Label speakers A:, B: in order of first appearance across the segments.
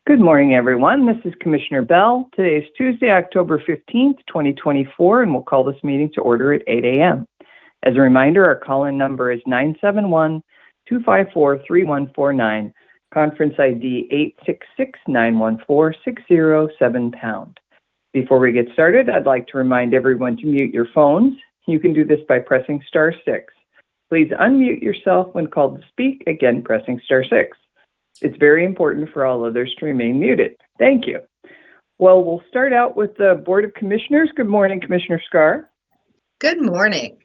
A: Good morning, everyone. This is Commissioner Bell. Today is Tuesday, October 15th, 2024, and we'll call this meeting to order at 8 a.m. As a reminder, our call-in number is 971-254-3149, conference ID 866-914-607#. Before we get started, I'd like to remind everyone to mute your phones. You can do this by pressing star 6. Please unmute yourself when called to speak, again pressing star 6. It's very important for all others to remain muted. Thank you. Well, we'll start out with the Board of Commissioners. Good morning, Commissioner Scar.
B: Good morning.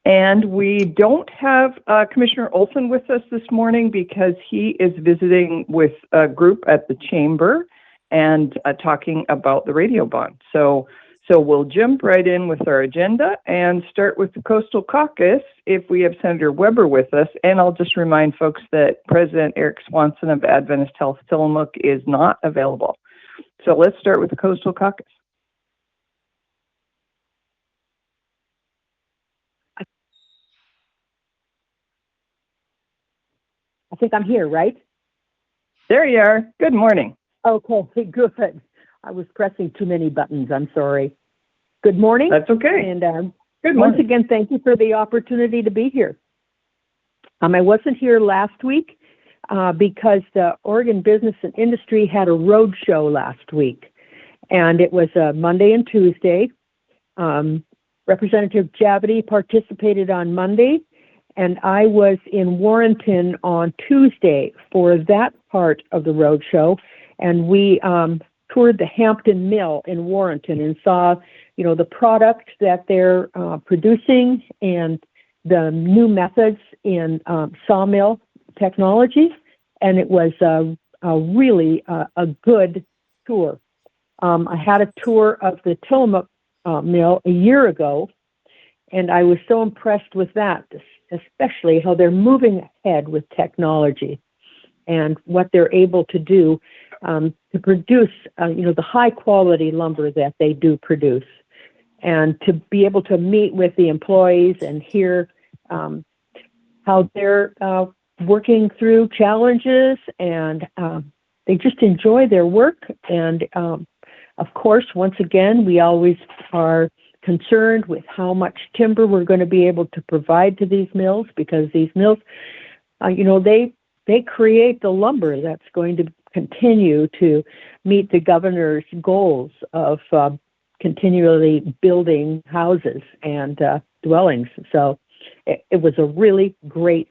A: And we don't have Commissioner Olson with us this morning because he is visiting with a group at the Chamber and talking about the radio bond. So we'll jump right in with our agenda and start with the Coastal Caucus if we have Senator Weber with us. And I'll just remind folks that President Eric Swanson of Adventist Health Tillamook is not available. So let's start with the Coastal Caucus.
C: I think I'm here, right?
A: There you are. Good morning.
C: Okay, good. I was pressing too many buttons. I'm sorry. Good morning.
A: That's okay.
C: And
A: Good morning.
C: Once again, thank you for the opportunity to be here. I wasn't here last week because the Oregon Business and Industry had a road show last week, and it was Monday and Tuesday. Representative Javity participated on Monday, and I was in Warrenton on Tuesday for that part of the road show, and we toured the Hampton Mill in Warrenton and saw, the product that they're producing and the new methods in sawmill technology, and it was really a good tour. I had a tour of the Tillamook mill a year ago, and I was so impressed with that, especially how they're moving ahead with technology and what they're able to do to produce, the high quality lumber that they do produce, and to be able to meet with the employees and hear how they're working through challenges, and they just enjoy their work. And of course, once again, we always are concerned with how much timber we're going to be able to provide to these mills, because these mills, they create the lumber that's going to continue to meet the governor's goals of continually building houses and dwellings. So it was a really great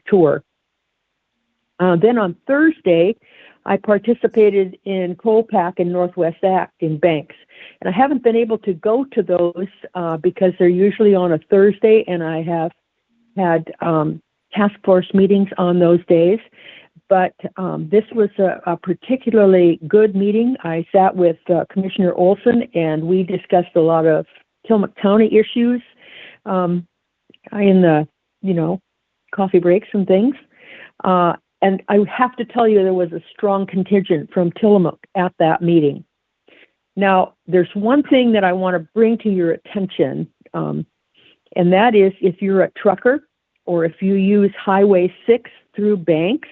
C: tour. Then on Thursday, I participated in CoalPack and Northwest Act in Banks. And I haven't been able to go to those because they're usually on a Thursday, and I have had task force meetings on those days. But this was a particularly good meeting. I sat with Commissioner Olson, and we discussed a lot of Tillamook County issues in the, coffee breaks and things. And I have to tell you, there was a strong contingent from Tillamook at that meeting. Now, there's one thing that I want to bring to your attention, and that is if you're a trucker or if you use Highway 6 through Banks,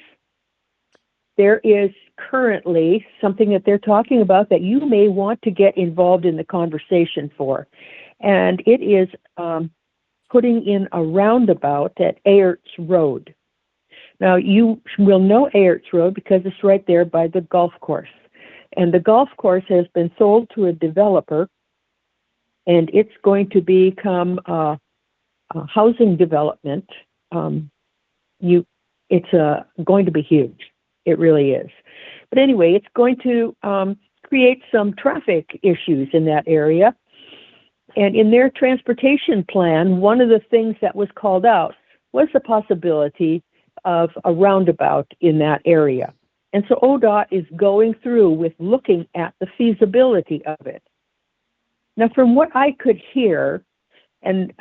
C: there is currently something that they're talking about that you may want to get involved in the conversation for. And it is putting in a roundabout at Aerts Road. Now, you will know Aerts Road because it's right there by the golf course. And the golf course has been sold to a developer, and it's going to become a housing development. It's going to be huge. It really is. But anyway, it's going to create some traffic issues in that area. And in their transportation plan, one of the things that was called out was the possibility of a roundabout in that area. And so ODOT is going through with looking at the feasibility of it. Now, from what I could hear and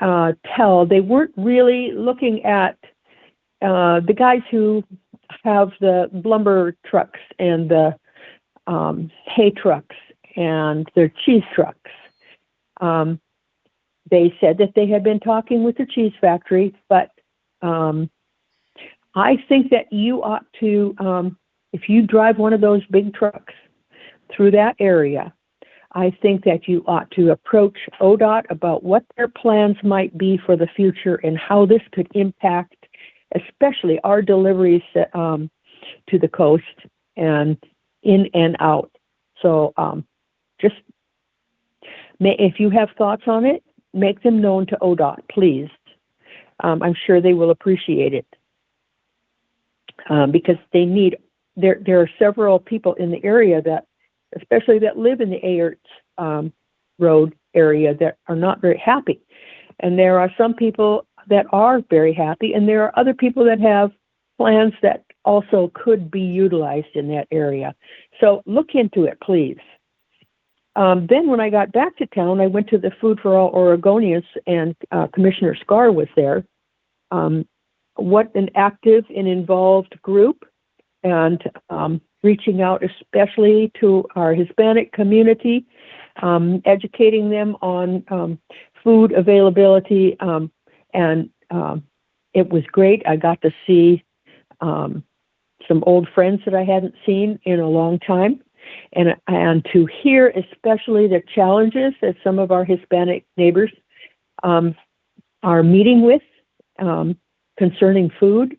C: tell, they weren't really looking at the guys who have the lumber trucks and the hay trucks and their cheese trucks. They said that they had been talking with the cheese factory, but I think that you ought to if you drive one of those big trucks through that area, I think that you ought to approach ODOT about what their plans might be for the future and how this could impact, especially our deliveries to the coast and in and out. So just if you have thoughts on it, make them known to ODOT, please. I'm sure they will appreciate it because they need. There are several people in the area that, especially that live in the Ayerts Road area, that are not very happy, and there are some people that are very happy, and there are other people that have plans that also could be utilized in that area. So look into it, please. Then when I got back to town, I went to the Food for All Oregonians, and Commissioner Scar was there. What an active and involved group, and reaching out especially to our Hispanic community, educating them on food availability, and it was great. I got to see some old friends that I hadn't seen in a long time, and to hear especially the challenges that some of our Hispanic neighbors are meeting with concerning food.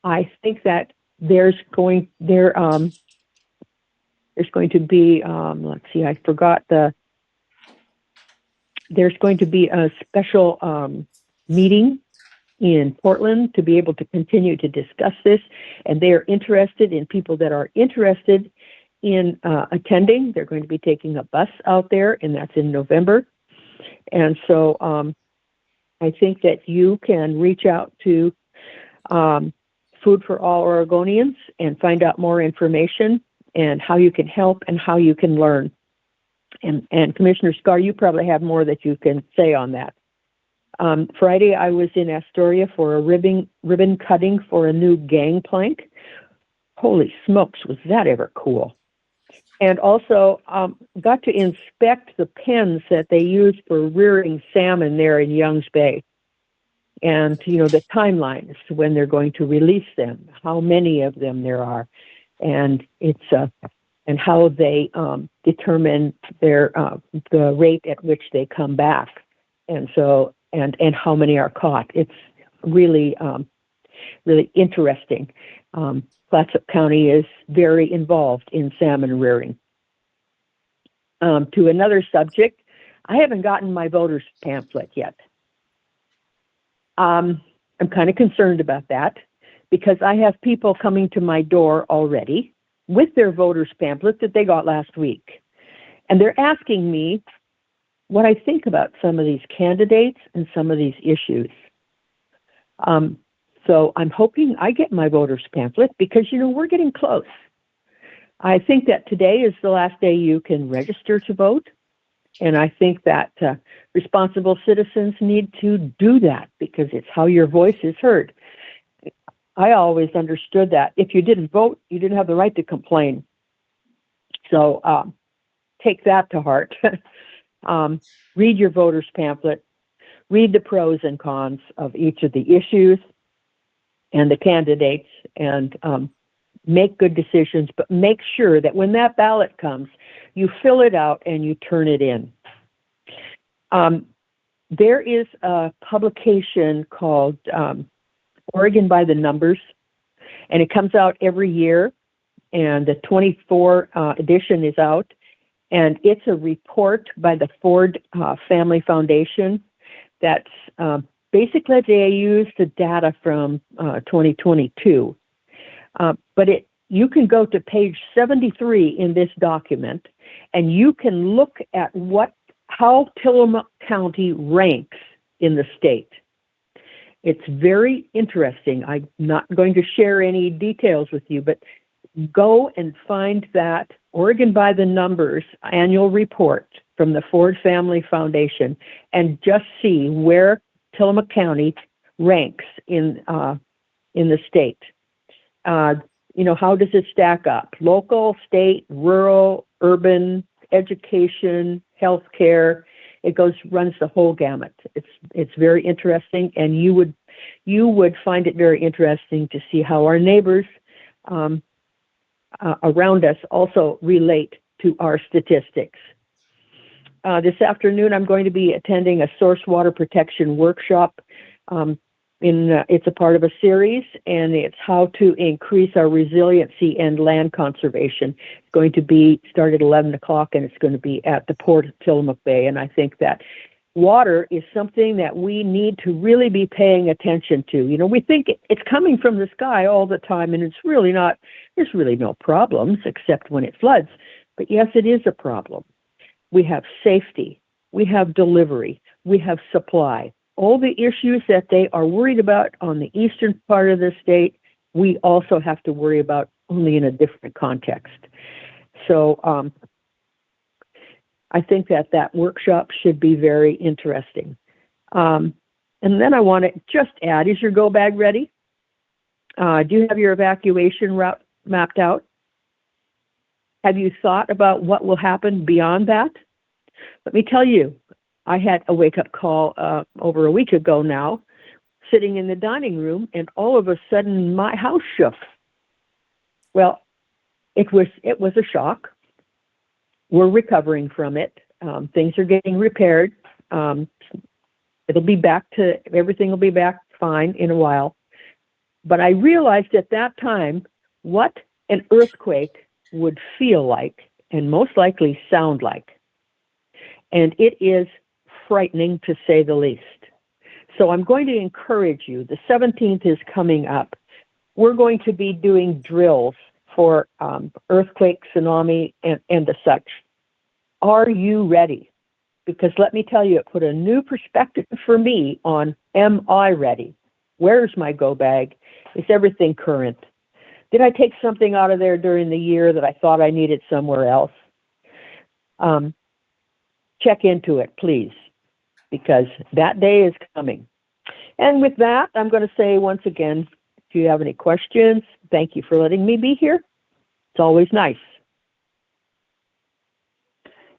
C: I think that there's going to be let's see, I forgot there's going to be a special meeting in Portland to be able to continue to discuss this, and they are interested in people that are interested in attending. They're going to be taking a bus out there, and that's in November. And so I think that you can reach out to Food for All Oregonians and find out more information and how you can help and how you can learn. And Commissioner Scar, you probably have more that you can say on that. Friday, I was in Astoria for a ribbon cutting for a new gangplank. Holy smokes, was that ever cool. And also got to inspect the pens that they use for rearing salmon there in Youngs Bay. And, the timelines when they're going to release them, how many of them there are. And it's and how they determine their the rate at which they come back. And so and how many are caught. It's really really interesting. Clatsop County is very involved in salmon rearing. To another subject, I haven't gotten my voters pamphlet yet. I'm kind of concerned about that because I have people coming to my door already with their voters pamphlet that they got last week. And they're asking me what I think about some of these candidates and some of these issues. So I'm hoping I get my voters pamphlet because, we're getting close. I think that today is the last day you can register to vote. And I think that responsible citizens need to do that because it's how your voice is heard. I always understood that if you didn't vote, you didn't have the right to complain. So take that to heart. Read your voters pamphlet. Read the pros and cons of each of the issues and the candidates, and make good decisions, but make sure that when that ballot comes, you fill it out and you turn it in. There is a publication called Oregon by the Numbers, and it comes out every year, and the 24 edition is out, and it's a report by the Ford Family Foundation that's basically they use the data from 2022. But you can go to page 73 in this document, and you can look at how Tillamook County ranks in the state. It's very interesting. I'm not going to share any details with you, but go and find that Oregon by the Numbers annual report from the Ford Family Foundation and just see where Tillamook County ranks in the state. How does it stack up? Local, state, rural, urban, education, healthcare. It runs the whole gamut. It's very interesting, and you would find it very interesting to see how our neighbors around us also relate to our statistics. This afternoon, I'm going to be attending a source water protection workshop. It's a part of a series, and it's how to increase our resiliency and land conservation. It's going to be start at 11 o'clock, and it's going to be at the port of Tillamook Bay. And I think that water is something that we need to really be paying attention to. You know, we think it's coming from the sky all the time, and it's really not. There's really no problems except when it floods. But yes, it is a problem. We have safety, we have delivery, we have supply. All the issues that they are worried about on the eastern part of the state, we also have to worry about, only in a different context. So I think that workshop should be very interesting. And then I want to just add, is your go bag ready? Do you have your evacuation route mapped out? Have you thought about what will happen beyond that? Let me tell you, I had a wake-up call over a week ago now, sitting in the dining room, and all of a sudden my house shook. Well, it was a shock. We're recovering from it. Things are getting repaired. Everything will be back fine in a while. But I realized at that time what an earthquake would feel like and most likely sound like. And it is frightening, to say the least. So I'm going to encourage you. The 17th is coming up. We're going to be doing drills for earthquake, tsunami, and the such. Are you ready? Because let me tell you, it put a new perspective for me on, am I ready? Where's my go bag? Is everything current? Did I take something out of there during the year that I thought I needed somewhere else? Check into it, please, because that day is coming. And with that, I'm going to say once again, if you have any questions, thank you for letting me be here. It's always nice.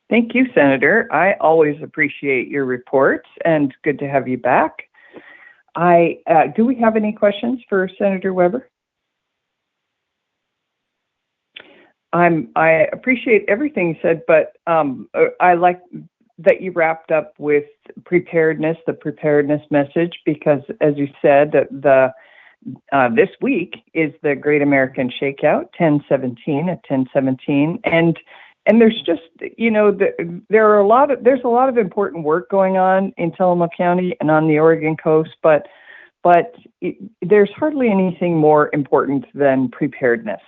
A: Thank you, Senator. I always appreciate your reports, and good to have you back. Do we have any questions for Senator Weber? I appreciate everything you said, but I like that you wrapped up with preparedness, the preparedness message, because as you said, this week is the Great American Shakeout, 10/17 at 10/17, and there's just, you know, there's a lot of important work going on in Tillamook County and on the Oregon coast, but there's hardly anything more important than preparedness.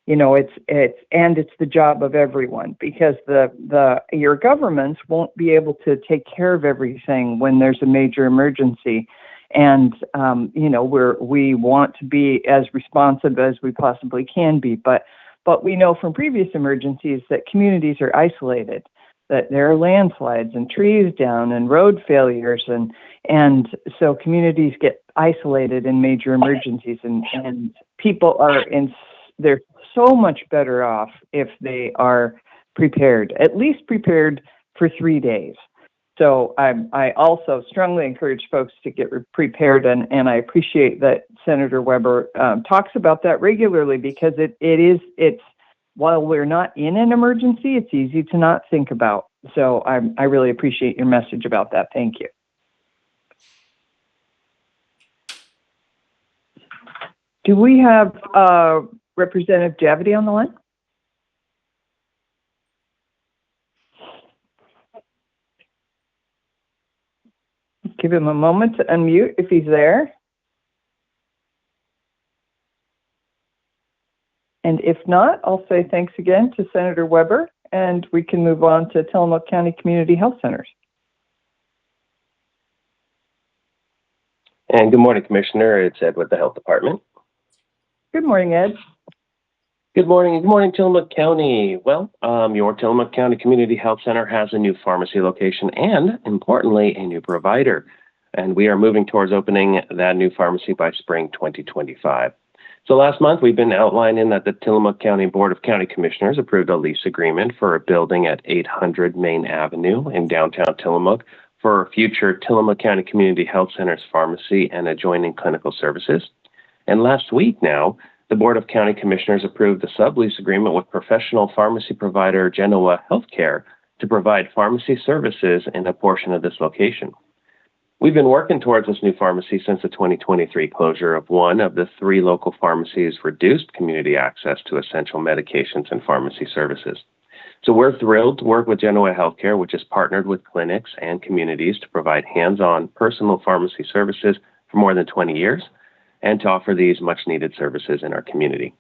A: You know, it's the job of everyone, because your governments won't be able to take care of everything when there's a major emergency. And, you know, we want to be as responsive as we possibly can be, but we know from previous emergencies that communities are isolated, that there are landslides and trees down and road failures, and so communities get isolated in major emergencies, and people they're so much better off if they are prepared, at least prepared for 3 days. So I also strongly encourage folks to get prepared, and I appreciate that Senator Weber talks about that regularly, because it's while we're not in an emergency, it's easy to not think about. So I really appreciate your message about that. Thank you. Do we have Representative Javity on the line? Give him a moment to unmute if he's there. And if not, I'll say thanks again to Senator Weber, and we can move on to Tillamook County Community Health Centers.
D: And good morning, Commissioner. It's Ed with the Health Department.
A: Good morning, Ed.
D: Good morning. Good morning, Tillamook County. Well, your Tillamook County Community Health Center has a new pharmacy location and, importantly, a new provider. And we are moving towards opening that new pharmacy by spring 2025. So last month, we've been outlining that the Tillamook County Board of County Commissioners approved a lease agreement for a building at 800 Main Avenue in downtown Tillamook for future Tillamook County Community Health Center's pharmacy and adjoining clinical services. And last week now, The Board of County Commissioners approved the sublease agreement with professional pharmacy provider Genoa Healthcare to provide pharmacy services in a portion of this location. We've been working towards this new pharmacy since the 2023 closure of one of the 3 local pharmacies reduced community access to essential medications and pharmacy services. So we're thrilled to work with Genoa Healthcare, which has partnered with clinics and communities to provide hands-on personal pharmacy services for more than 20 years and to offer these much-needed services in our community.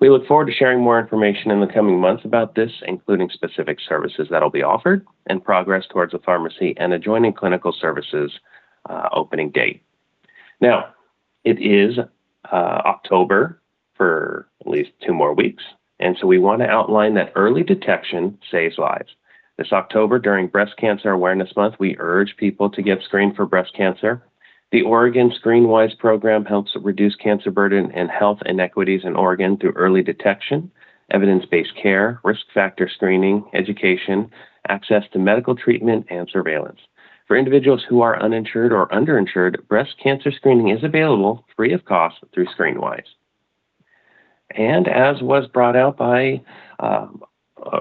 D: We look forward to sharing more information in the coming months about this, including specific services that will be offered and progress towards the pharmacy and adjoining clinical services opening date. Now, it is October for at least 2 more weeks, and so we want to outline that early detection saves lives. This October, during Breast Cancer Awareness Month, we urge people to get screened for breast cancer. The Oregon ScreenWise program helps reduce cancer burden and health inequities in Oregon through early detection, evidence-based care, risk factor screening, education, access to medical treatment, and surveillance. For individuals who are uninsured or underinsured, breast cancer screening is available free of cost through ScreenWise. And as was brought out by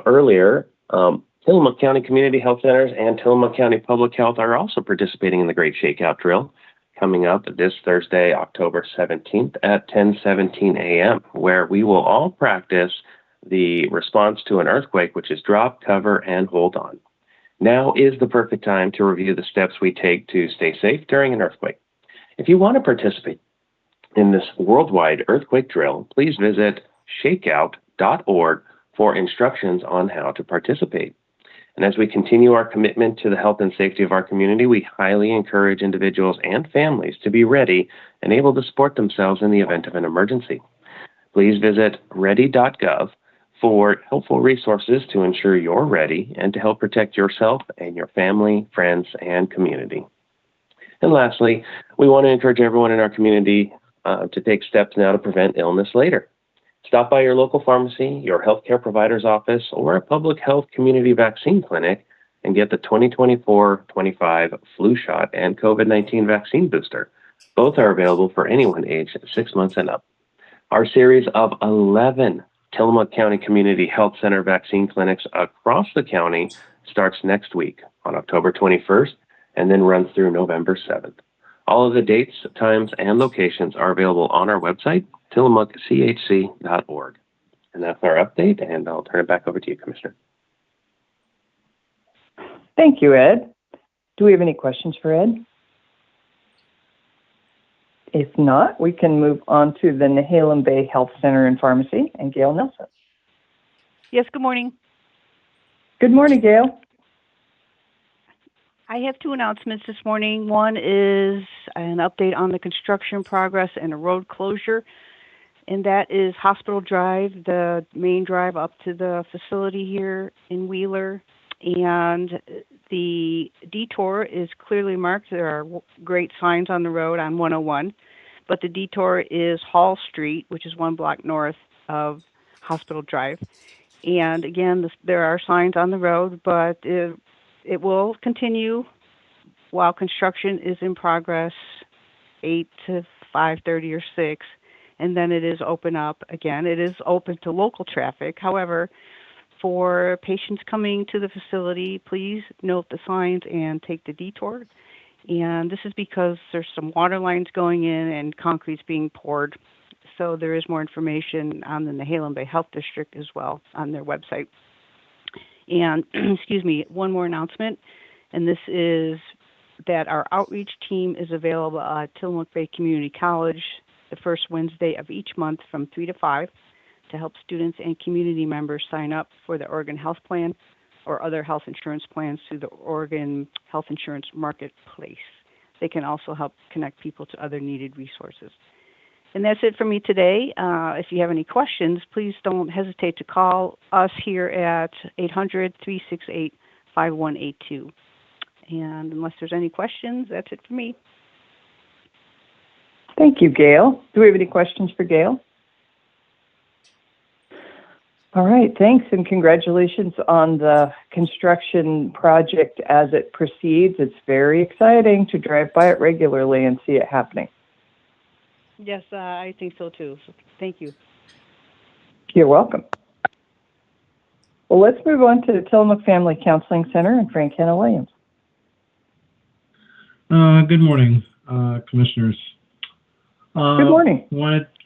D: earlier, Tillamook County Community Health Centers and Tillamook County Public Health are also participating in the Great Shakeout Drill coming up this Thursday, October 17th at 10:17 a.m., where we will all practice the response to an earthquake, which is drop, cover, and hold on. Now is the perfect time to review the steps we take to stay safe during an earthquake. If you want to participate in this worldwide earthquake drill, please visit shakeout.org for instructions on how to participate. And as we continue our commitment to the health and safety of our community, we highly encourage individuals and families to be ready and able to support themselves in the event of an emergency. Please visit ready.gov for helpful resources to ensure you're ready and to help protect yourself and your family, friends, and community. And lastly, we want to encourage everyone in our community to take steps now to prevent illness later. Stop by your local pharmacy, your healthcare provider's office, or a public health community vaccine clinic and get the 2024-25 flu shot and COVID-19 vaccine booster. Both are available for anyone aged 6 months and up. Our series of 11 Tillamook County Community Health Center vaccine clinics across the county starts next week on October 21st and then runs through November 7th. All of the dates, times, and locations are available on our website, tillamookchc.org. And that's our update, and I'll turn it back over to you, Commissioner.
A: Thank you, Ed. Do we have any questions for Ed? If not, we can move on to the Nehalem Bay Health Center and Pharmacy and Gail Nelson.
E: Yes, good morning.
A: Good morning, Gail.
E: I have 2 announcements this morning. One is an update on the construction progress and a road closure, and that is Hospital Drive, the main drive up to the facility here in Wheeler. And the detour is clearly marked. There are great signs on the road on 101, but the detour is Hall Street, which is 1 block north of Hospital Drive. And again, there are signs on the road, but it will continue while construction is in progress, 8 to 5:30 or 6, and then it is open up again. It is open to local traffic. However, for patients coming to the facility, please note the signs and take the detour. And this is because there's some water lines going in and concrete's being poured. So there is more information on the Nehalem Bay Health District as well on their website. And, excuse me, one more announcement, and this is that our outreach team is available at Tillamook Bay Community College the first Wednesday of each month from 3 to 5 to help students and community members sign up for the Oregon Health Plan or other health insurance plans through the Oregon Health Insurance Marketplace. They can also help connect people to other needed resources. And that's it for me today. If you have any questions, please don't hesitate to call us here at 800-368-5182. And unless there's any questions, that's it for me.
A: Thank you, Gail. Do we have any questions for Gail? All right, thanks, and congratulations on the construction project as it proceeds. It's very exciting to drive by it regularly and see it happening.
E: Yes, I think so too. So thank you.
A: You're welcome. Well, let's move on to Tillamook Family Counseling Center and Frank Hanna Williams.
F: Good morning, commissioners.
A: Good morning.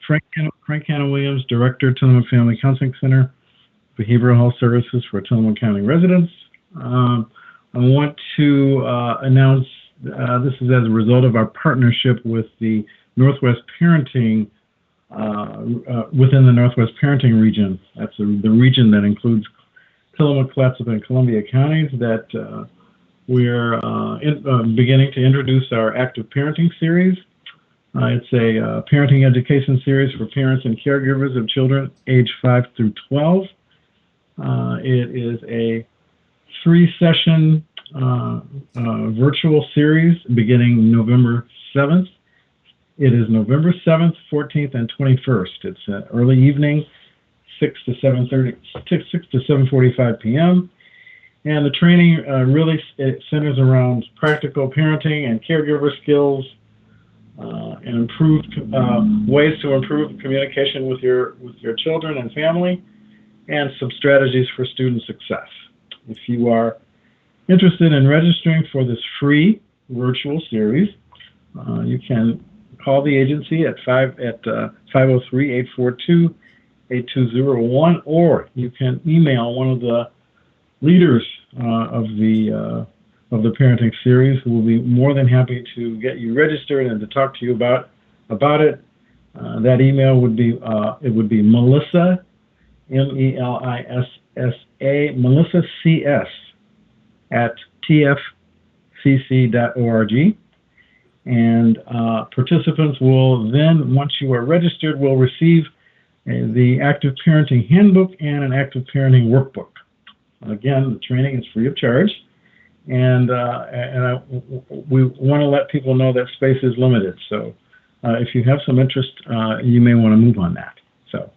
F: Frank Hanna Williams, Director, Tillamook Family Counseling Center, Behavioral Health Services for Tillamook County residents. I want to announce this is as a result of our partnership with the Northwest Parenting, within the Northwest Parenting region. That's the region that includes Tillamook, Clatsop, and Columbia counties, that we're beginning to introduce our Active Parenting series. It's a parenting education series for parents and caregivers of children age 5 through 12. It is a 3-session virtual series beginning November 7th. It is November 7th, 14th, and 21st. It's an early evening, 6 to 7:45 p.m. And the training really centers around practical parenting and caregiver skills, and improved ways to improve communication with your children and family, and some strategies for student success. If you are interested in registering for this free virtual series, you can call the agency at 503-842-8201, or you can email one of the leaders of the parenting series, who will be more than happy to get you registered and to talk to you about it. That email would be Melissa, Melissa, Melissa CS at tfcc.org. And participants will then, once you are registered, will receive the Active Parenting Handbook and an Active Parenting Workbook. Again, the training is free of charge, and we want to let people know that space is limited. So if you have some interest, you may want to move on that. So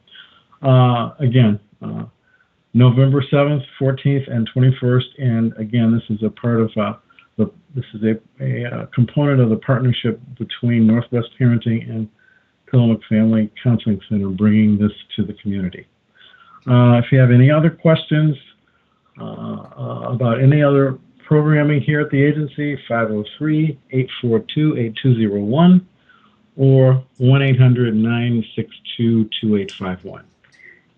F: again, November 7th, 14th, and 21st, and again, this is a part of this is a component of the partnership between Northwest Parenting and Tillamook Family Counseling Center, bringing this to the community. If you have any other questions about any other programming here at the agency, 503-842-8201 or 1-800-962-2851.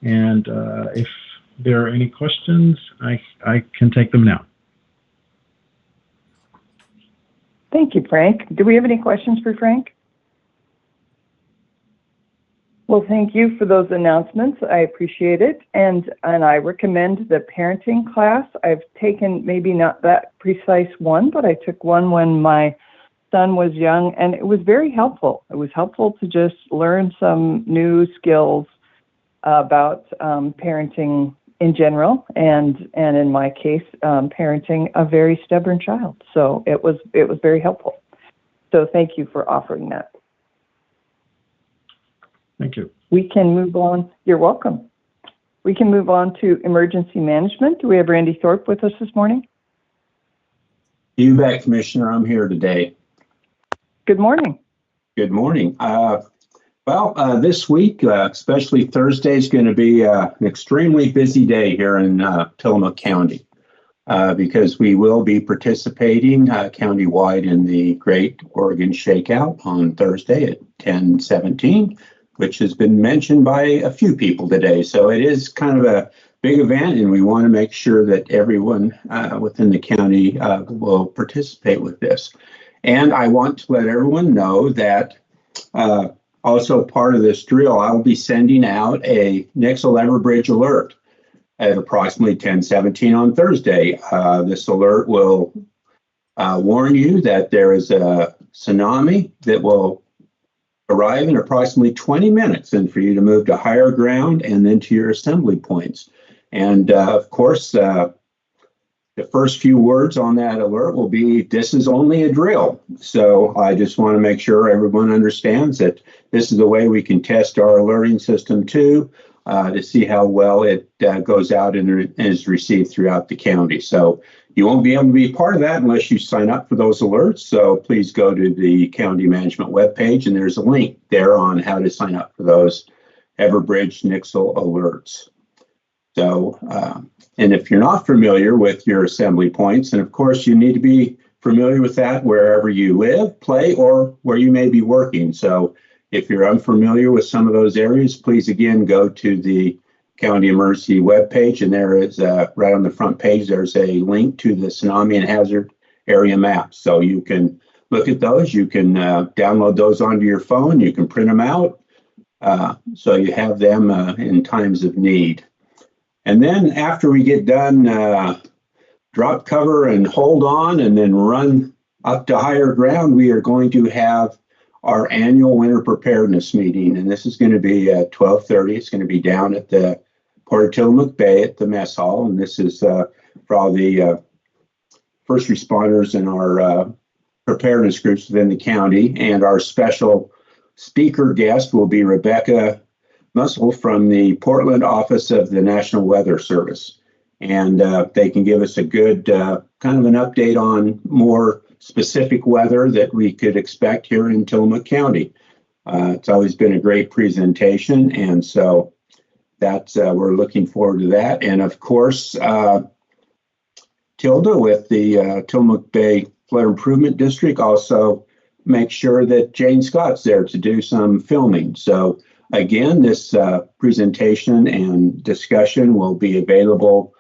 F: And if there are any questions, I can take them now.
A: Thank you, Frank. Do we have any questions for Frank? Well, thank you for those announcements. I appreciate it. And I recommend the parenting class. I've taken maybe not that precise one, but I took one when my son was young, and it was very helpful. It was helpful to just learn some new skills about parenting in general, and in my case, parenting a very stubborn child. So it was very helpful. So thank you for offering that.
F: Thank you.
A: We can move on. You're welcome. We can move on to emergency management. Do we have Randy Thorpe with us this morning?
G: You bet, Commissioner. I'm here today.
A: Good morning.
G: Good morning. This week, especially Thursday, is going to be an extremely busy day here in Tillamook County because we will be participating countywide in the Great Oregon Shakeout on Thursday at 10:17, which has been mentioned by a few people today. So it is kind of a big event, and we want to make sure that everyone within the county will participate with this. And I want to let everyone know that also part of this drill, I will be sending out a Nixle Everbridge alert at approximately 10:17 on Thursday. This alert will warn you that there is a tsunami that will arrive in approximately 20 minutes, and for you to move to higher ground and then to your assembly points. And of course, the first few words on that alert will be, "This is only a drill." So I just want to make sure everyone understands that this is the way we can test our alerting system too, to see how well it goes out and is received throughout the county. So you won't be able to be part of that unless you sign up for those alerts. So please go to the county management webpage, and there's a link there on how to sign up for those. Everbridge Nixle alerts. So, and if you're not familiar with your assembly points, and of course you need to be familiar with that wherever you live, play, or where you may be working. So if you're unfamiliar with some of those areas, please again go to the County Emergency webpage, and there is right on the front page, there's a link to the tsunami and hazard area maps. So you can look at those, you can download those onto your phone, you can print them out, so you have them in times of need. And then after we get done, drop cover and hold on and then run up to higher ground, we are going to have our annual winter preparedness meeting. And this is going to be at 12:30. It's going to be down at the Port of Tillamook Bay at the mess hall. And this is for all the first responders and our preparedness groups within the county. And our special speaker guest will be Rebecca Muscle from the Portland office of the National Weather Service. And they can give us a good kind of an update on more specific weather that we could expect here in Tillamook County. It's always been a great presentation, and so that's we're looking forward to that. And of course, Tilda with the Tillamook Bay Flood Improvement District also make sure that Jane Scott's there to do some filming. So again, this presentation and discussion will be available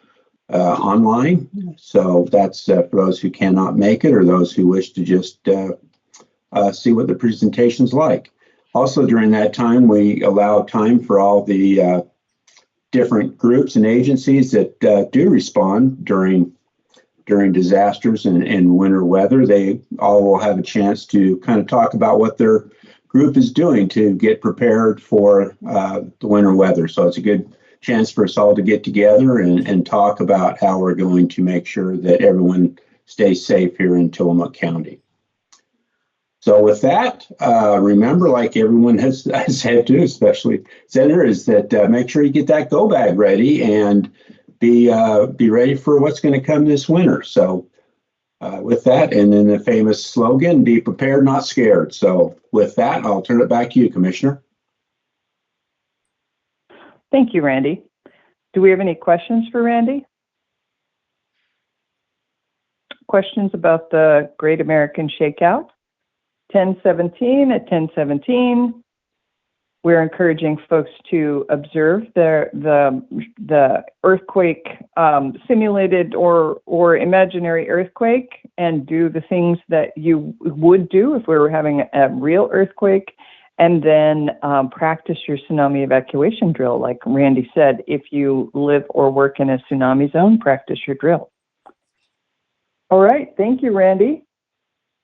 G: online. So that's for those who cannot make it or those who wish to just see what the presentation's like. Also during that time, we allow time for all the different groups and agencies that do respond during disasters and winter weather. They all will have a chance to kind of talk about what their group is doing to get prepared for the winter weather. So it's a good chance for us all to get together and talk about how we're going to make sure that everyone stays safe here in Tillamook County. So with that, remember, like everyone has said too, especially Senator, is that make sure you get that go bag ready and be ready for what's going to come this winter. So with that, and then the famous slogan, be prepared, not scared. So with that, I'll turn it back to you, Commissioner.
A: Thank you, Randy. Do we have any questions for Randy? Questions about the Great American Shakeout? 1017 at 1017. We're encouraging folks to observe the earthquake simulated or imaginary earthquake and do the things that you would do if we were having a real earthquake. And then practice your tsunami evacuation drill. Like Randy said, if you live or work in a tsunami zone, practice your drill. All right, thank you, Randy.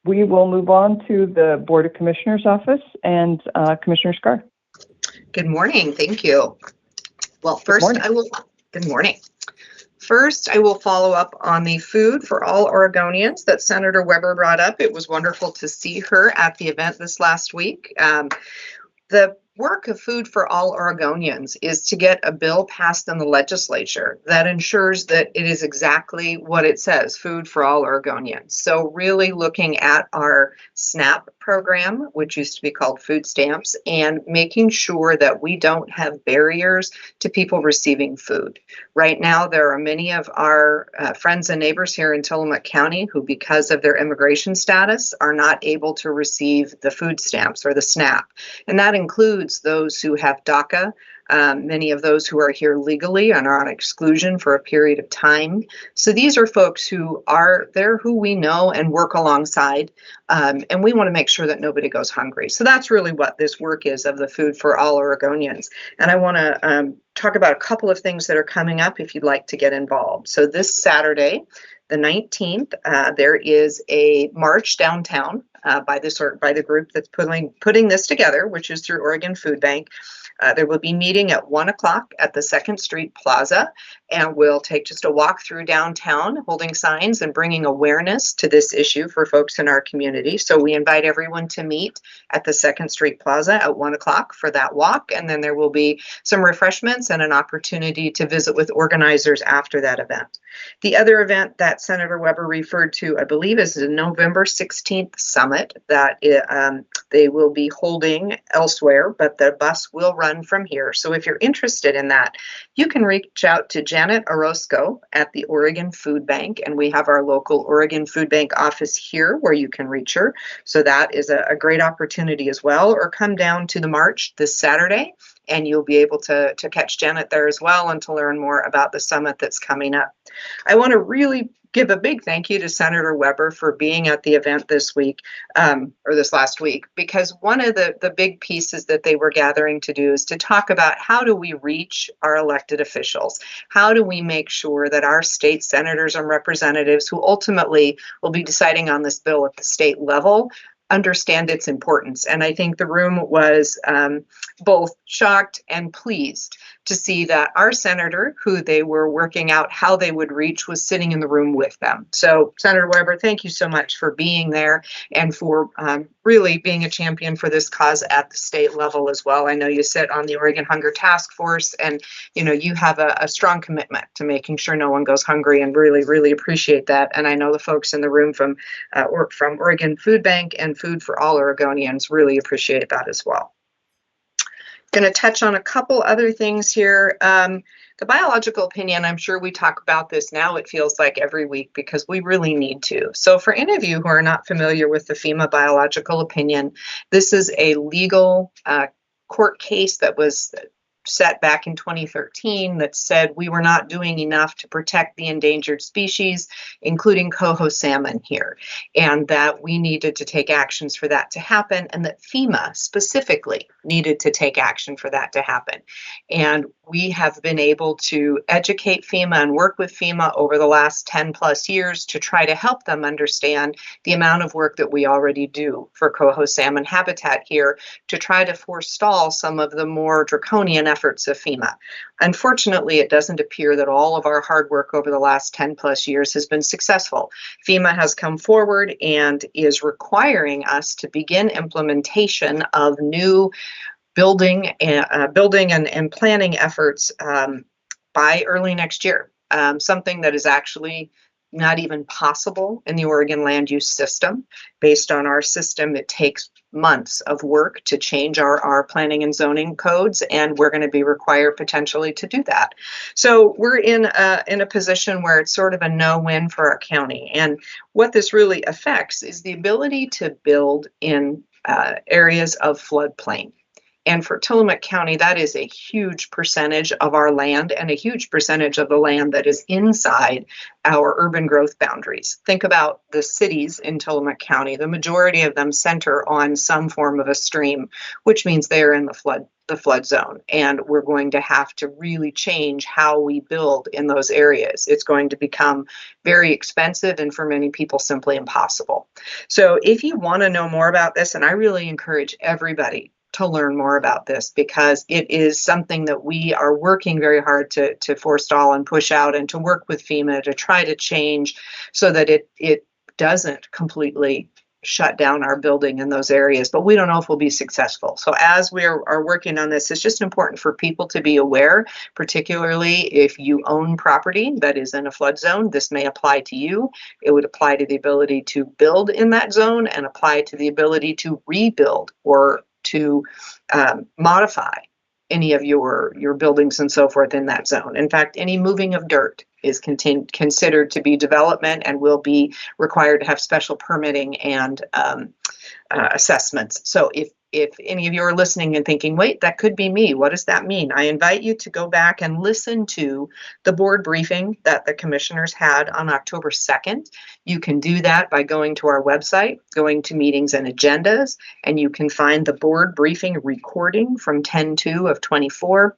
A: We will move on to the Board of Commissioners office and Commissioner Scar.
B: Good morning. Thank you. Well, first good morning. First, I will follow up on the Food for All Oregonians that Senator Weber brought up. It was wonderful to see her at the event this last week. The work of Food for All Oregonians is to get a bill passed in the legislature that ensures that it is exactly what it says, Food for All Oregonians. So really looking at our SNAP program, which used to be called food stamps, and making sure that we don't have barriers to people receiving food. Right now, there are many of our friends and neighbors here in Tillamook County who, because of their immigration status, are not able to receive the food stamps or the SNAP. And that includes those who have DACA, many of those who are here legally and are on exclusion for a period of time. So these are folks who are there, who we know and work alongside, and we want to make sure that nobody goes hungry. So that's really what this work is of the Food for All Oregonians. And I want to talk about a couple of things that are coming up if you'd like to get involved. So this Saturday, the 19th, there is a march downtown by the group that's putting this together, which is through Oregon Food Bank. There will be meeting at 1 o'clock at the 2nd Street Plaza, and we'll take just a walk through downtown, holding signs and bringing awareness to this issue for folks in our community. So we invite everyone to meet at the 2nd Street Plaza at 1 o'clock for that walk, and then there will be some refreshments and an opportunity to visit with organizers after that event. The other event that Senator Weber referred to, I believe, is the November 16th summit. summit that they will be holding elsewhere, but the bus will run from here. So if you're interested in that, you can reach out to Janet Orozco at the Oregon Food Bank, and we have our local Oregon Food Bank office here where you can reach her. So that is a great opportunity as well. Or come down to the march this Saturday, and you'll be able to catch Janet there as well and to learn more about the summit that's coming up. I want to really give a big thank you to Senator Weber for being at the event this week, or this last week, because one of the big pieces that they were gathering to do is to talk about how do we reach our elected officials? How do we make sure that our state senators and representatives who ultimately will be deciding on this bill at the state level understand its importance? And I think the room was both shocked and pleased to see that our senator, who they were working out how they would reach, was sitting in the room with them. So Senator Weber, thank you so much for being there and for really being a champion for this cause at the state level as well. I know you sit on the Oregon Hunger Task Force, and you have a strong commitment to making sure no one goes hungry, and really appreciate that. And I know the folks in the room from Oregon Food Bank and Food for All Oregonians really appreciate that as well. Going to touch on a couple other things here. The biological opinion, I'm sure we talk about this now, it feels like every week, because we really need to. So for any of you who are not familiar with the FEMA biological opinion, this is a legal court case that was set back in 2013 that said we were not doing enough to protect the endangered species, including coho salmon here, and that we needed to take actions for that to happen, and that FEMA specifically needed to take action for that to happen. And we have been able to educate FEMA and work with FEMA over the last 10 plus years to try to help them understand the amount of work that we already do for coho salmon habitat here to try to forestall some of the more draconian efforts of FEMA. Unfortunately, it doesn't appear that all of our hard work over the last 10 plus years has been successful. FEMA has come forward and is requiring us to begin implementation of new building and planning efforts by early next year. Something that is actually not even possible in the Oregon land use system. Based on our system, it takes months of work to change our planning and zoning codes, and we're going to be required potentially to do that. So we're in a position where it's sort of a no-win for our county. And what this really affects is the ability to build in areas of floodplain. And for Tillamook County, that is a huge percentage of our land and a huge percentage of the land that is inside our urban growth boundaries. Think about the cities in Tillamook County. The majority of them center on some form of a stream, which means they are in the flood zone. And we're going to have to really change how we build in those areas. It's going to become very expensive and for many people simply impossible. So if you want to know more about this, and I really encourage everybody to learn more about this, because it is something that we are working very hard to forestall and push out, and to work with FEMA to try to change so that it doesn't completely shut down our building in those areas. But we don't know if we'll be successful. So as we are working on this, it's just important for people to be aware, particularly if you own property that is in a flood zone. This may apply to you. It would apply to the ability to build in that zone, and apply to the ability to rebuild or to modify any of your buildings and so forth in that zone. In fact, any moving of dirt is considered to be development and will be required to have special permitting and assessments. So if any of you are listening and thinking, wait, that could be me, what does that mean? I invite you to go back and listen to the board briefing that the commissioners had on October 2nd. You can do that by going to our website, going to meetings and agendas, and you can find the board briefing recording from 10/2 of 24.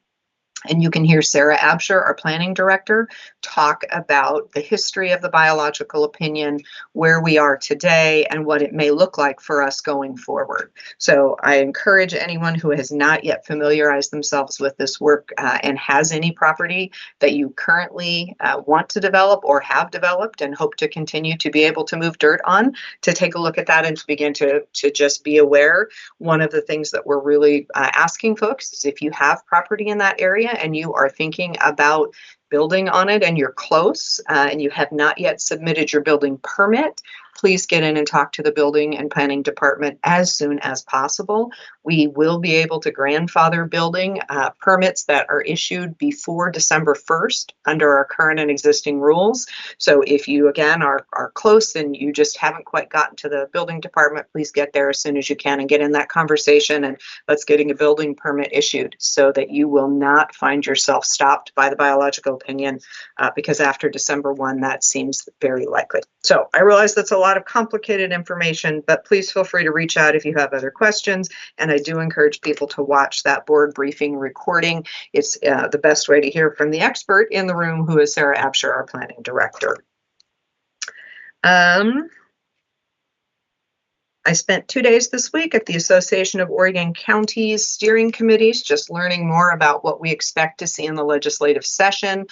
B: And you can hear Sarah Absher, our planning director, talk about the history of the biological opinion, where we are today, and what it may look like for us going forward. So I encourage anyone who has not yet familiarized themselves with this work and has any property that you currently want to develop or have developed and hope to continue to be able to move dirt on, to take a look at that and to begin to just be aware. One of the things that we're really asking folks is, if you have property in that area and you are thinking about building on it and you're close and you have not yet submitted your building permit, please get in and talk to the building and planning department as soon as possible. We will be able to grandfather building permits that are issued before December 1st under our current and existing rules. So if you, again, are close and you just haven't quite gotten to the building department, please get there as soon as you can and get in that conversation, and let's getting a building permit issued so that you will not find yourself stopped by the biological opinion because after December 1, that seems very likely. So I realize that's a lot of complicated information, but please feel free to reach out if you have other questions. And I do encourage people to watch that board briefing recording. It's the best way to hear from the expert in the room, who is Sarah Absher, our planning director. I spent 2 days this week at the Association of Oregon Counties steering committees, just learning more about what we expect to see in the legislative session.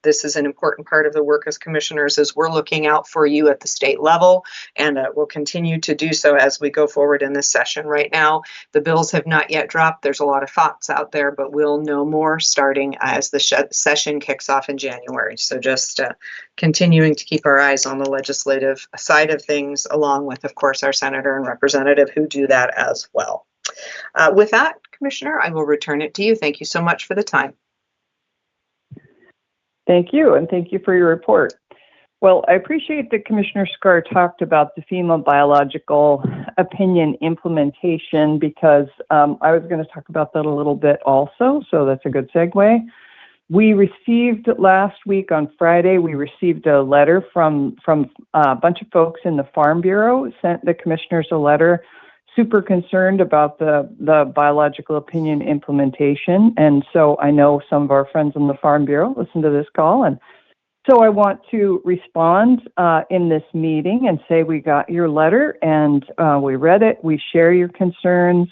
B: This is an important part of the work as commissioners, as we're looking out for you at the state level, and we'll continue to do so as we go forward in this session. Right now, the bills have not yet dropped. There's a lot of thoughts out there, but we'll know more starting as the session kicks off in January. So just continuing to keep our eyes on the legislative side of things, along with, of course, our senator and representative who do that as well. With that, Commissioner, I will return it to you. Thank you so much for the time.
A: Thank you, and thank you for your report. Well, I appreciate that Commissioner Scar talked about the FEMA biological opinion implementation, because I was going to talk about that a little bit also, so that's a good segue. We received last week on Friday, we received a letter from a bunch of folks in the Farm Bureau, sent the commissioners a letter, super concerned about the biological opinion implementation. And so I know some of our friends in the Farm Bureau listen to this call. And so I want to respond in this meeting and say we got your letter and we read it. We share your concerns.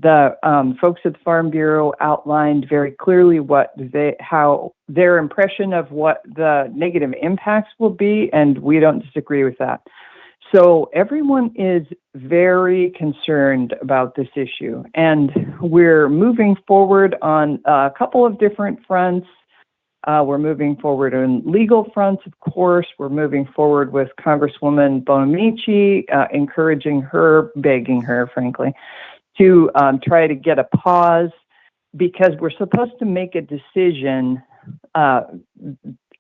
A: The folks at the Farm Bureau outlined very clearly how their impression of what the negative impacts will be, and we don't disagree with that. So everyone is very concerned about this issue, and we're moving forward on a couple of different fronts. We're moving forward on legal fronts, of course. We're moving forward with Congresswoman Bonamici, encouraging her, begging her, frankly, to try to get a pause, because we're supposed to make a decision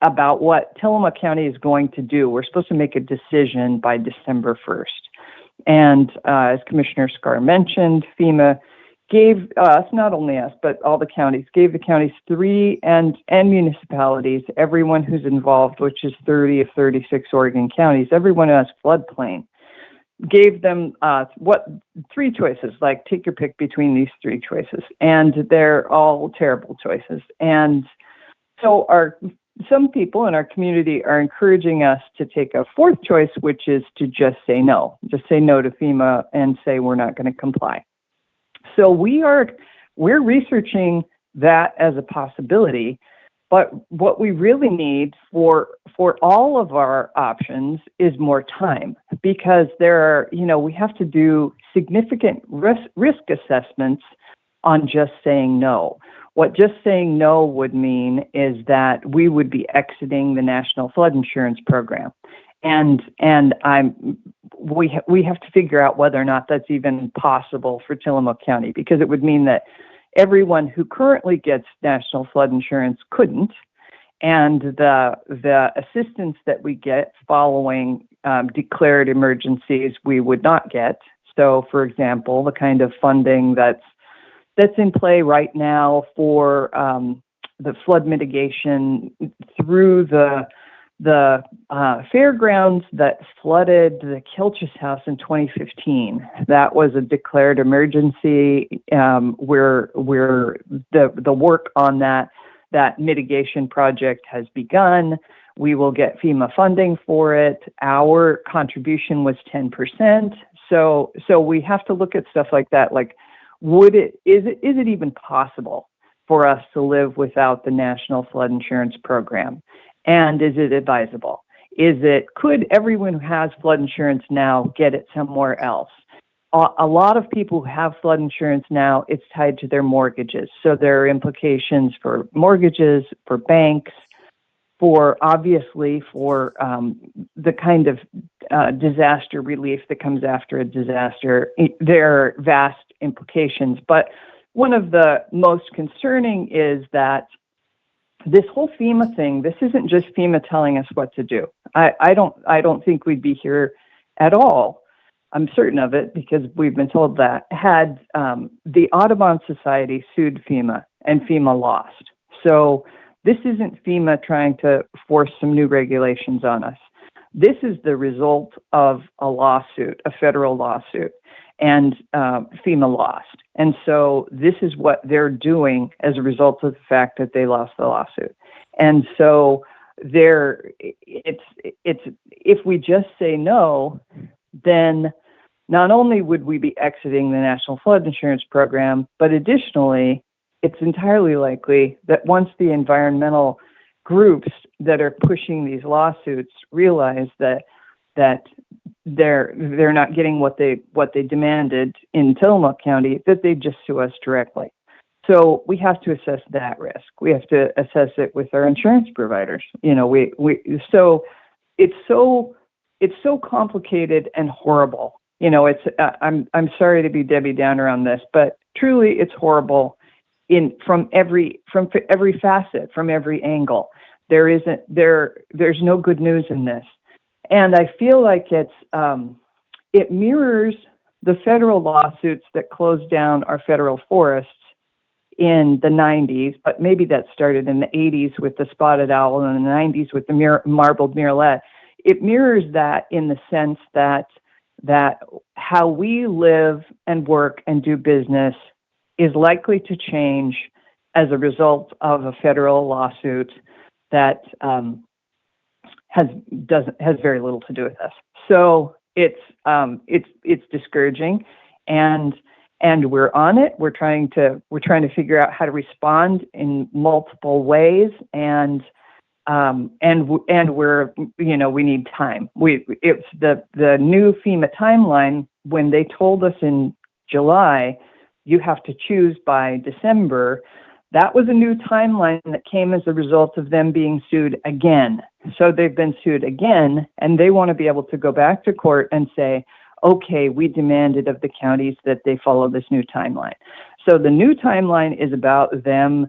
A: about what Tillamook County is going to do. We're supposed to make a decision by December 1st. And as Commissioner Scar mentioned, FEMA gave us, not only us, but all the counties, gave the counties and municipalities, everyone who's involved, which is 30 of 36 Oregon counties, everyone who has floodplain, gave them three choices, like take your pick between these three choices, and they're all terrible choices. And so some people in our community are encouraging us to take a fourth choice, which is to just say no to FEMA and say we're not going to comply. So we're researching that as a possibility. But what we really need for all of our options is more time, because we have to do significant risk assessments on just saying no. What just saying no would mean is that we would be exiting the National Flood Insurance Program. And we have to figure out whether or not that's even possible for Tillamook County, because it would mean that everyone who currently gets National Flood Insurance couldn't, and the assistance that we get following declared emergencies we would not get. So, for example, the kind of funding that's in play right now for the flood mitigation through the fairgrounds that flooded the Kilchis House in 2015. That was a declared emergency where the work on that mitigation project has begun. We will get FEMA funding for it. Our contribution was 10%. So we have to look at stuff like that. Like, is it even possible for us to live without the National Flood Insurance Program? And is it advisable? Could everyone who has flood insurance now get it somewhere else? A lot of people who have flood insurance now, it's tied to their mortgages. So there are implications for mortgages, for banks. obviously for the kind of disaster relief that comes after a disaster. There are vast implications, but one of the most concerning is that this whole FEMA thing, this isn't just FEMA telling us what to do. I don't think we'd be here at all. I'm certain of it because we've been told that had the Audubon Society sued FEMA and FEMA lost. So this isn't FEMA trying to force some new regulations on us. This is the result of a lawsuit, a federal lawsuit, and FEMA lost. And so this is what they're doing as a result of the fact that they lost the lawsuit. And so if we just say no, then not only would we be exiting the National Flood Insurance Program, but additionally, it's entirely likely that once the environmental groups that are pushing these lawsuits realize that they're not getting what they demanded in Tillamook County, that they just sue us directly. So we have to assess that risk. We have to assess it with our insurance providers. So it's so complicated and horrible. I'm sorry to be Debbie Downer on this, but truly it's horrible from every facet, from every angle. There's no good news in this. And I feel like it mirrors the federal lawsuits that closed down our federal forests in the 90s, but maybe that started in the 80s with the spotted owl and in the 90s with the marbled murrelet. It mirrors that in the sense that how we live and work and do business is likely to change as a result of a federal lawsuit that has very little to do with us. So it's discouraging, and we're on it. We're trying to figure out how to respond in multiple ways, and we're we need time. It's the new FEMA timeline. When they told us in July, you have to choose by December. That was a new timeline that came as a result of them being sued again. So they've been sued again, and they want to be able to go back to court and say, okay, we demanded of the counties that they follow this new timeline. So the new timeline is about them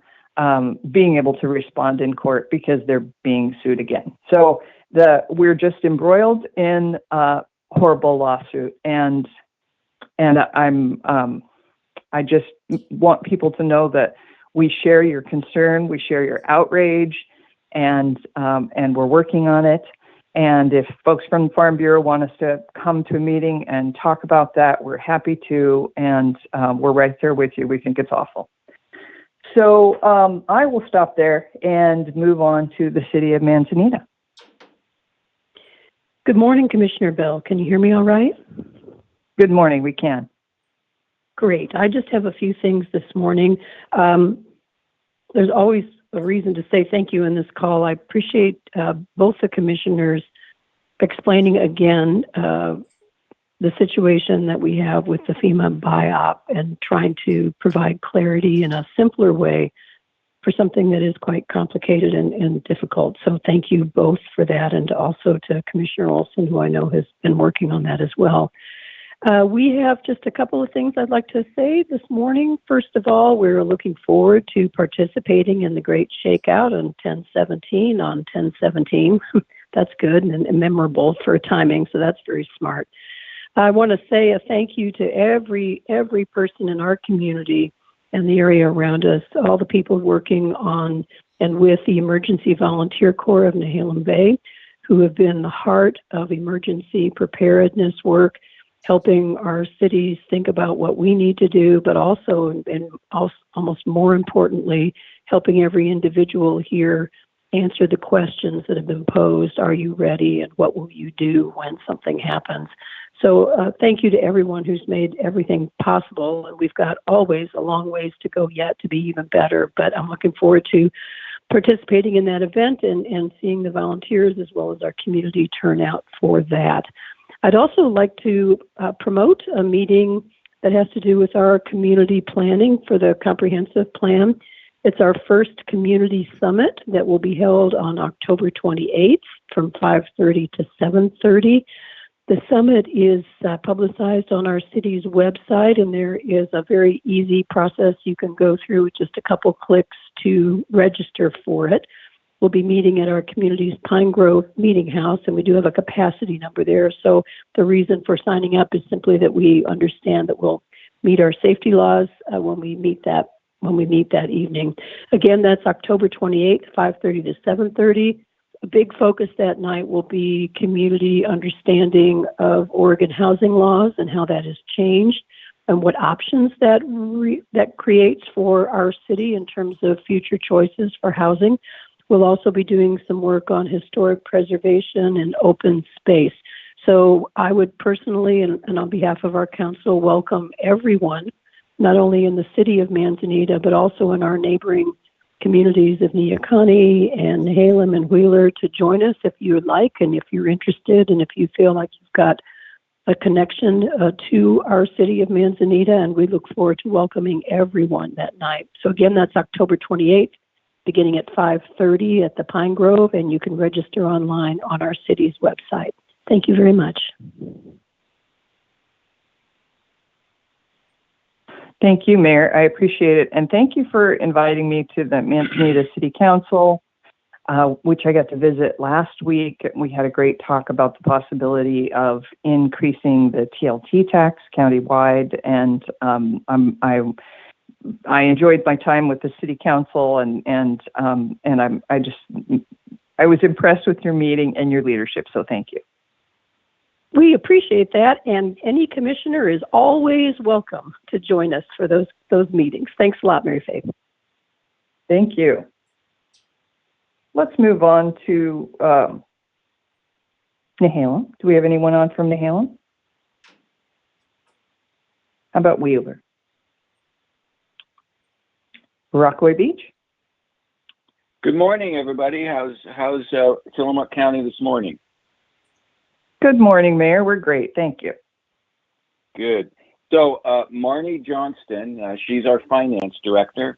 A: being able to respond in court because they're being sued again. So we're just embroiled in a horrible lawsuit, and I just want people to know that we share your concern, we share your outrage, and we're working on it. And if folks from the Farm Bureau want us to come to a meeting and talk about that, we're happy to, and we're right there with you. We think it's awful. So I will stop there and move on to the city of Manzanita.
H: Good morning, Commissioner Bell. Can you hear me all right?
A: Good morning, we can.
H: Great. I just have a few things this morning. There's always a reason to say thank you in this call. I appreciate both the commissioners explaining again the situation that we have with the FEMA BIOP and trying to provide clarity in a simpler way for something that is quite complicated and difficult. So thank you both for that, and also to Commissioner Olson, who I know has been working on that as well. We have just a couple of things I'd like to say this morning. First of all, we're looking forward to participating in the Great Shakeout on 10/17 on 10/17. That's good and memorable for timing, so that's very smart. I want to say a thank you to every person in our community and the area around us, all the people working on and with the Emergency Volunteer Corps of Nehalem Bay, who have been the heart of emergency preparedness work, helping our cities think about what we need to do, but also, and almost more importantly, helping every individual here answer the questions that have been posed. Are you ready? And what will you do when something happens? So thank you to everyone who's made everything possible. And we've got always a long ways to go yet to be even better, but I'm looking forward to participating in that event and seeing the volunteers as well as our community turnout for that. I'd also like to promote a meeting that has to do with our community planning for the comprehensive plan. It's our first community summit that will be held on October 28th from 5:30 to 7:30. The summit is publicized on our city's website, and there is a very easy process you can go through with just a couple clicks to register for it. We'll be meeting at our community's Pine Grove Meeting House, and we do have a capacity number there. So the reason for signing up is simply that we understand that we'll meet our safety laws when we meet that evening. Again, that's October 28th, 5:30 to 7:30. A big focus that night will be community understanding of Oregon housing laws and how that has changed and what options that creates for our city in terms of future choices for housing. We'll also be doing some work on historic preservation and open space. So I would personally, and on behalf of our council, welcome everyone, not only in the city of Manzanita, but also in our neighboring communities of Neahkani and Halem and Wheeler to join us if you would like, and if you're interested, and if you feel like you've got a connection to our city of Manzanita, and we look forward to welcoming everyone that night. So again, that's October 28th, beginning at 5:30 at the Pine Grove, and you can register online on our city's website. Thank you very much.
A: Thank you, Mayor. I appreciate it. And thank you for inviting me to the Manzanita City Council, which I got to visit last week. We had a great talk about the possibility of increasing the TLT tax countywide. And I enjoyed my time with the City Council, and I was impressed with your meeting and your leadership. So thank you.
H: We appreciate that, and any commissioner is always welcome to join us for those meetings. Thanks a lot, Mary Faith.
A: Thank you. Let's move on to Nehalem. Do we have anyone on from Nehalem? How about Wheeler? Rockaway Beach?
I: Good morning, everybody. How's Tillamook County this morning?
A: Good morning, Mayor. We're great. Thank you.
I: Good. So Marnie Johnston, she's our finance director,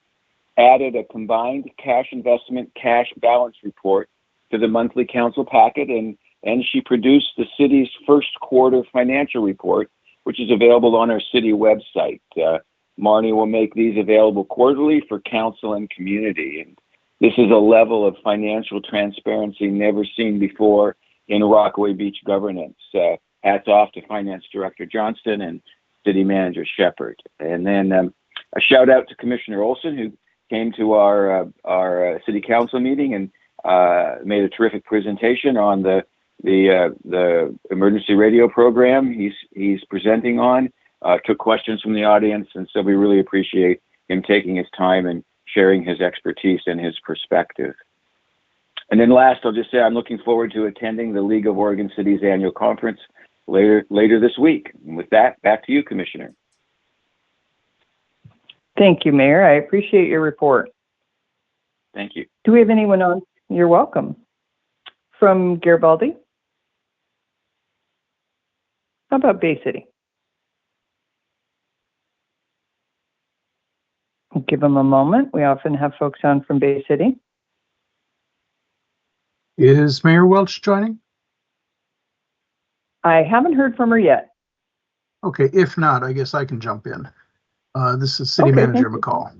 I: added a combined cash investment cash balance report to the monthly council packet, and she produced the city's first quarter financial report, which is available on our city website. Marnie will make these available quarterly for council and community. And this is a level of financial transparency never seen before in Rockaway Beach governance. Hats off to Finance Director Johnston and City Manager Shepard. And then a shout out to Commissioner Olson, who came to our City Council meeting and made a terrific presentation on the emergency radio program he's presenting on. Took questions from the audience, and so we really appreciate him taking his time and sharing his expertise and his perspective. And then last, I'll just say I'm looking forward to attending the League of Oregon Cities annual conference later this week. And with that, back to you, Commissioner.
A: Thank you, Mayor. I appreciate your report.
I: Thank you.
A: Do we have anyone on? You're welcome. From Garibaldi? How about Bay City? I'll give them a moment. We often have folks on from Bay City.
J: Is Mayor Welch joining?
A: I haven't heard from her yet.
J: Okay, if not, I guess I can jump in. This is City Manager McCall.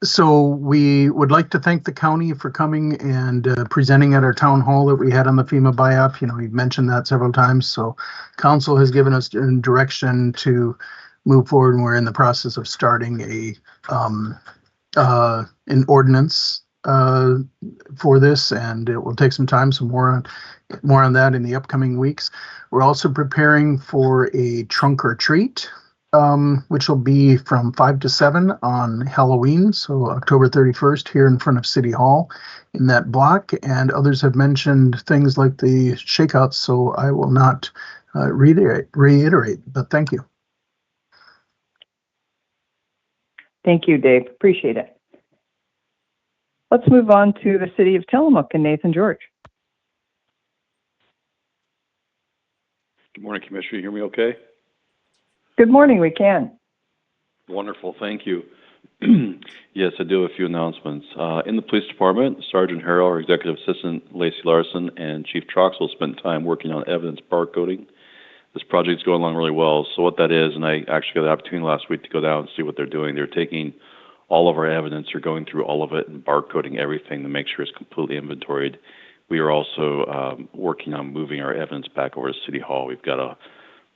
J: So we would like to thank the county for coming and presenting at our town hall that we had on the FEMA buy-up. You know, we've mentioned that several times. So council has given us direction to move forward, and we're in the process of starting an ordinance for this, and it will take some time. So more on that in the upcoming weeks. We're also preparing for a trunk or treat, which will be from 5 to 7 on Halloween, so October 31st here in front of City Hall in that block. And others have mentioned things like the shakeouts, so I will not reiterate, but thank you.
A: Thank you, Dave. Appreciate it. Let's move on to the city of Tillamook and Nathan George.
K: Good morning, Commissioner. You hear me okay?
A: Good morning, we can.
K: Wonderful, thank you. Yes, I do have a few announcements. In the police department, Sergeant Harrell, our executive assistant Lacey Larson, and Chief Troxel spent time working on evidence barcoding. This project is going along really well. So what that is, and I actually got the opportunity last week to go down and see what they're doing. They're taking all of our evidence, they're going through all of it and barcoding everything to make sure it's completely inventoried. We are also working on moving our evidence back over to City Hall. We've got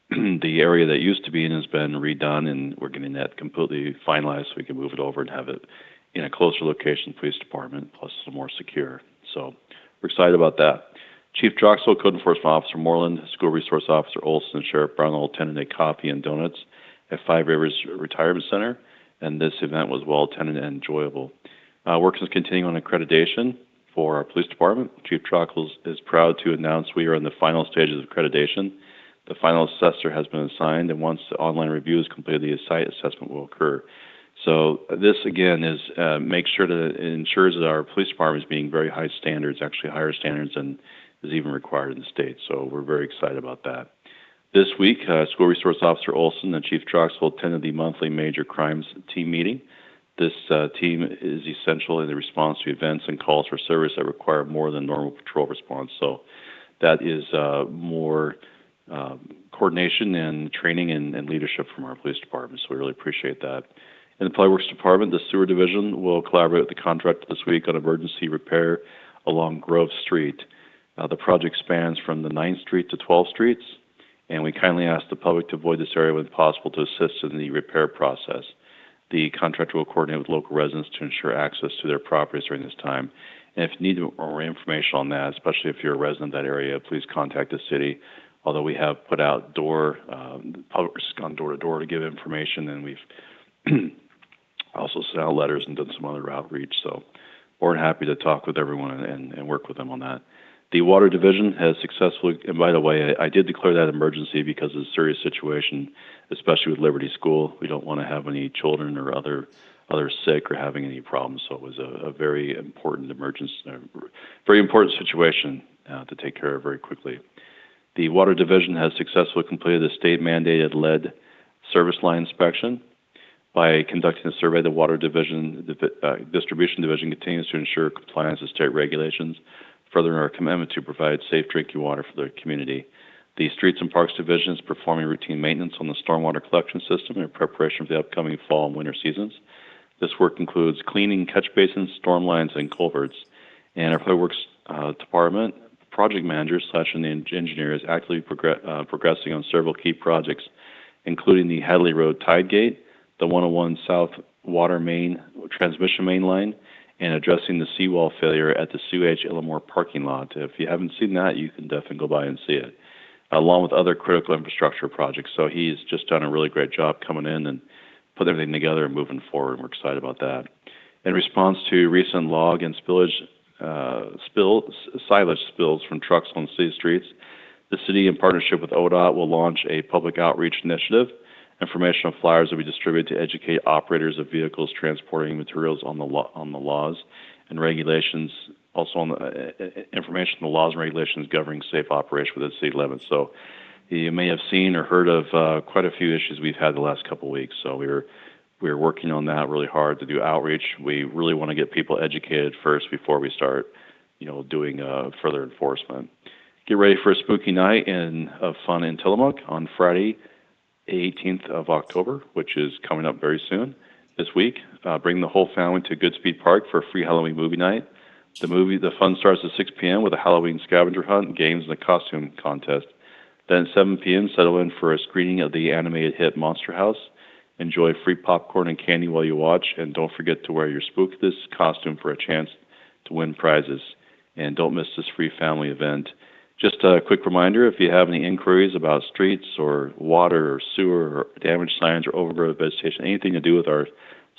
K: the area that used to be in has been redone, and we're getting that completely finalized so we can move it over and have it in a closer location, police department, plus some more secure. So we're excited about that. Chief Troxel, Code Enforcement Officer Moreland, School Resource Officer Olson, and Sheriff Brownell attended a coffee and donuts at Five Rivers Retirement Center, and this event was well attended and enjoyable. Work is continuing on accreditation for our police department. Chief Troxel is proud to announce we are in the final stages of accreditation. The final assessor has been assigned, and once the online review is completed, the site assessment will occur. So this, again, is make sure that it ensures that our police department is meeting very high standards, actually higher standards than is even required in the state. So we're very excited about that. This week, School Resource Officer Olson and Chief Troxel attended the monthly Major Crimes Team meeting. This team is essential in the response to events and calls for service that require more than normal patrol response. So that is more coordination and training and leadership from our police department, so we really appreciate that. In the Public Works Department, the Sewer Division will collaborate with the contractor this week on emergency repair along Grove Street. The project spans from the 9th Street to 12th Streets, and we kindly ask the public to avoid this area when possible to assist in the repair process. The contractor will coordinate with local residents to ensure access to their properties during this time. And if you need more information on that, especially if you're a resident of that area, please contact the city. Although we have put out public has gone door to door to give information, and we've also sent out letters and done some other outreach. So we're happy to talk with everyone and work with them on that. The Water Division has successfully, and by the way, I did declare that emergency because of a serious situation, especially with Liberty School. We don't want to have any children or others sick or having any problems. So it was a very important emergency, very important situation to take care of very quickly. The Water Division has successfully completed the state-mandated lead service line inspection. By conducting a survey, the Water Division, the Distribution Division continues to ensure compliance with state regulations, furthering our commitment to provide safe drinking water for the community. The Streets and Parks Division is performing routine maintenance on the stormwater collection system in preparation for the upcoming fall and winter seasons. This work includes cleaning catch basins, storm lines, and culverts. And our Public Works Department project manager / engineer is actively progressing on several key projects, including the Hadley Road Tide Gate, the 101 South Water Main Transmission Main Line, and addressing the seawall failure at the Sue H. Illimore parking lot. If you haven't seen that, you can definitely go by and see it, along with other critical infrastructure projects. So he's just done a really great job coming in and putting everything together and moving forward, and we're excited about that. In response to recent log and silage spills from trucks on city streets, the city, in partnership with ODOT, will launch a public outreach initiative. Informational flyers will be distributed to educate operators of vehicles transporting materials on the laws and regulations, also on the information on the laws and regulations governing safe operation within city limits. So you may have seen or heard of quite a few issues we've had the last couple of weeks. So we're working on that really hard to do outreach. We really want to get people educated first before we start, doing further enforcement. Get ready for a spooky night of fun in Tillamook on Friday, 18th of October, which is coming up very soon this week. Bring the whole family to Goodspeed Park for a free Halloween movie night. The fun starts at 6 p.m. with a Halloween scavenger hunt, games, and a costume contest. Then at 7 p.m., settle in for a screening of the animated hit Monster House. Enjoy free popcorn and candy while you watch, and don't forget to wear your Spook This costume for a chance to win prizes. And don't miss this free family event. Just a quick reminder, if you have any inquiries about streets or water or sewer or damaged signs or overgrowth vegetation, anything to do with our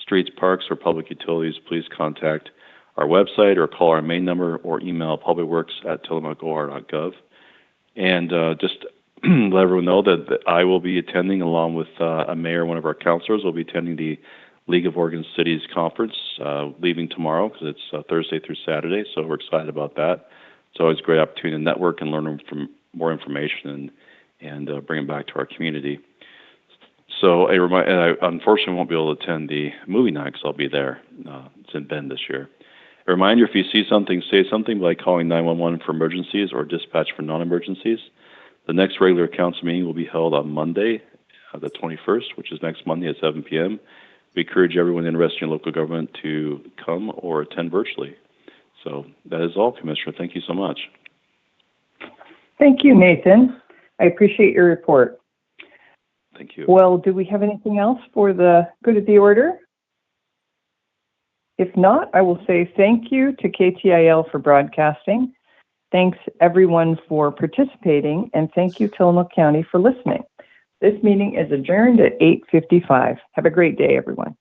K: streets, parks, or public utilities, please contact our website or call our main number or email publicworks@tillamookor.gov. And just let everyone know that I will be attending, along with a mayor, one of our councilors, will be attending the League of Oregon Cities Conference, leaving tomorrow because it's Thursday through Saturday, so we're excited about that. It's always a great opportunity to network and learn from more information and bring it back to our community. So and I unfortunately won't be able to attend the movie night because I'll be there. It's in Bend this year. A reminder, if you see something, say something by calling 911 for emergencies or dispatch for non-emergencies. The next regular council meeting will be held on Monday, the 21st, which is next Monday at 7 p.m. We encourage everyone interested in local government to come or attend virtually. So that is all, Commissioner. Thank you so much.
A: Thank you, Nathan. I appreciate your report.
K: Thank you.
A: Well, do we have anything else for the good of the order? If not, I will say thank you to KTIL for broadcasting. Thanks everyone for participating, and thank you Tillamook County for listening. This meeting is adjourned at 8:55. Have a great day, everyone.